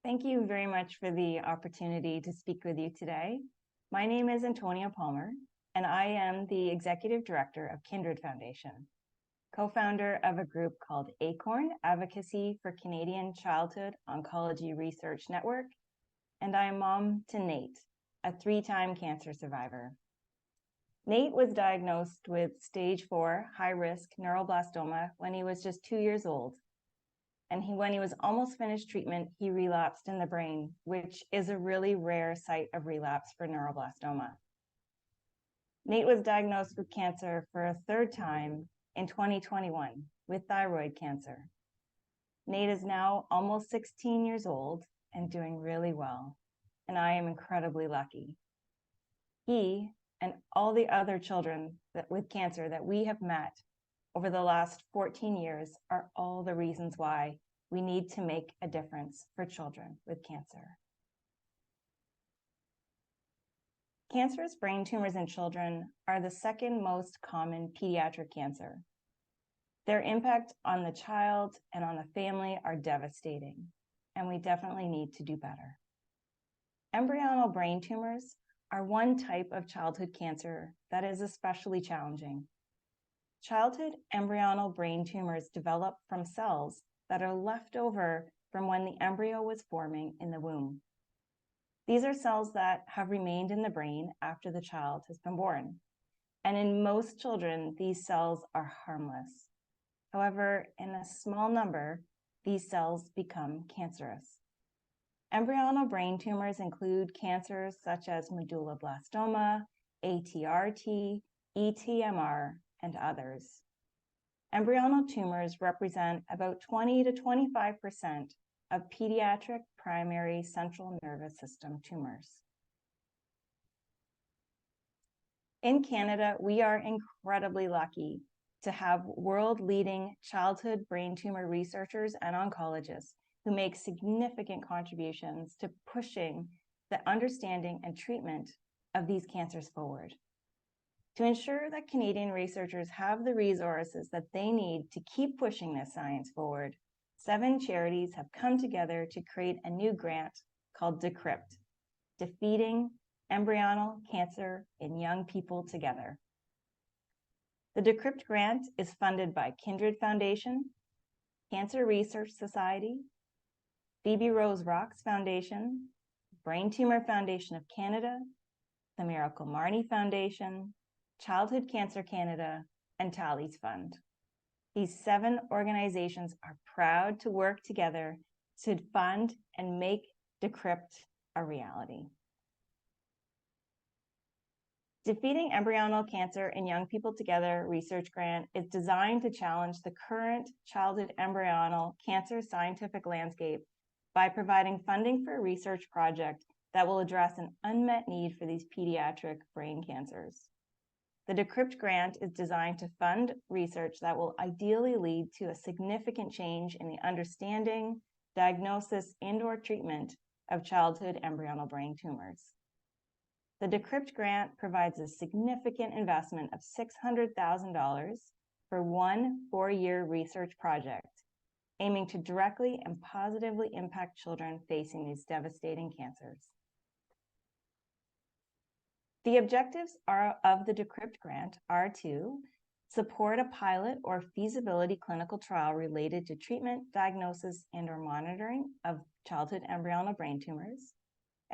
Thank you very much for the opportunity to speak with you today. My name is Anotonia Palmer, and I am the Executive Director of Kindred Foundation, co-founder of a group called ACORN, Advocacy for Canadian Childhood Oncology Research Network, and I am mom to Nate, a 3-time cancer survivor. Nate was diagnosed with stage 4 high-risk neuroblastoma when he was just 2 years old. And when he was almost finished treatment, he relapsed in the brain, which is a really rare site of relapse for neuroblastoma. Nate was diagnosed with cancer for a 3rd time in 2021 with thyroid cancer. Nate is now almost 16 years old and doing really well, and I am incredibly lucky. He and all the other children with cancer that we have met over the last 14 years are all the reasons why we need to make a difference for children with cancer. Cancerous brain tumors in children are the 2nd most common pediatric cancer. Their impact on the child and on the family are devastating, and we definitely need to do better. Embryonal brain tumors are one type of childhood cancer that is especially challenging. Childhood embryonal brain tumors develop from cells that are left over from when the embryo was forming in the womb. These are cells that have remained in the brain after the child has been born. And in most children, these cells are harmless. However, in a small number, these cells become cancerous. Embryonal brain tumors include cancers such as medulloblastoma, ATRT, ETMR, and others. Embryonal tumors represent about 20 to 25% of pediatric primary central nervous system tumors. In Canada, we are incredibly lucky to have world-leading childhood brain tumor researchers and oncologists who make significant contributions to pushing the understanding and treatment of these cancers forward. To ensure that Canadian researchers have the resources that they need to keep pushing this science forward, 7 charities have come together to create a new grant called DECRYPT, Defeating Embryonal Cancer in Young People Together. The DECRYPT grant is funded by Kindred Foundation, Cancer Research Society, Phoebe Rose Rocks Foundation, Brain Tumor Foundation of Canada, the Miracle Marnie Foundation, Childhood Cancer Canada, and Tali's Fund. These 7 organizations are proud to work together to fund and make DECRYPT a reality. Defeating Embryonal Cancer in Young People Together research grant is designed to challenge the current childhood embryonal cancer scientific landscape by providing funding for a research project that will address an unmet need for these pediatric brain cancers. The DECRYPT grant is designed to fund research that will ideally lead to a significant change in the understanding, diagnosis, and/or treatment of childhood embryonal brain tumors. The DECRYPT grant provides a significant investment of $600,000 for one 4-year research project, aiming to directly and positively impact children facing these devastating cancers. The objectives of the DECRYPT grant are to support a pilot or feasibility clinical trial related to treatment, diagnosis, and/or monitoring of childhood embryonal brain tumors,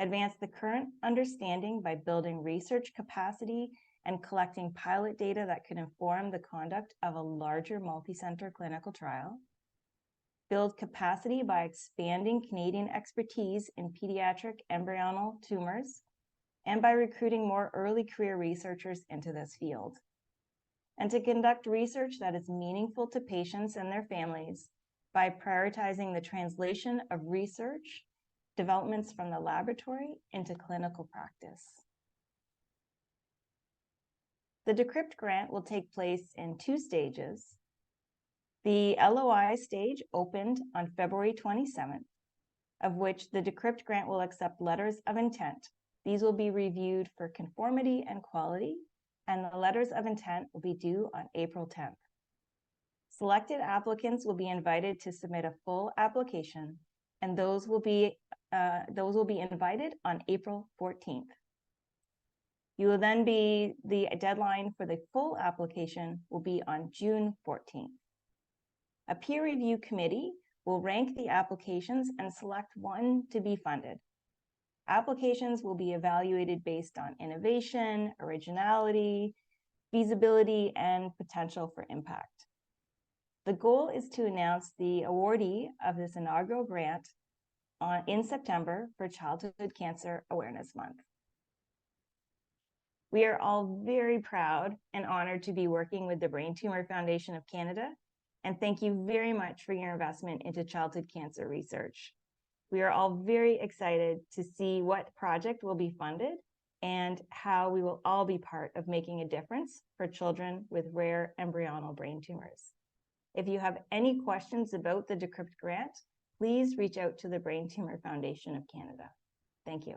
advance the current understanding by building research capacity and collecting pilot data that could inform the conduct of a larger multi-center clinical trial, build capacity by expanding Canadian expertise in pediatric embryonal tumors, and by recruiting more early career researchers into this field, and to conduct research that is meaningful to patients and their families by prioritizing the translation of research developments from the laboratory into clinical practice. The DECRYPT grant will take place in 2 stages. The LOI stage opened on February 27th, of which the DECRYPT grant will accept letters of intent. These will be reviewed for conformity and quality, and the letters of intent will be due on April 10th. Selected applicants will be invited to submit a full application, and those will be those will be invited on April 14th. You will then the deadline for the full application will be on June 14th. A peer review committee will rank the applications and select one to be funded. Applications will be evaluated based on innovation, originality, feasibility, and potential for impact. The goal is to announce the awardee of this inaugural grant in September for Childhood Cancer Awareness Month. We are all very proud and honored to be working with the Brain Tumor Foundation of Canada, and thank you very much for your investment into childhood cancer research. We are all very excited to see what project will be funded and how we will all be part of making a difference for children with rare embryonal brain tumors. If you have any questions about the DECRYPT grant, please reach out to the Brain Tumor Foundation of Canada. Thank you.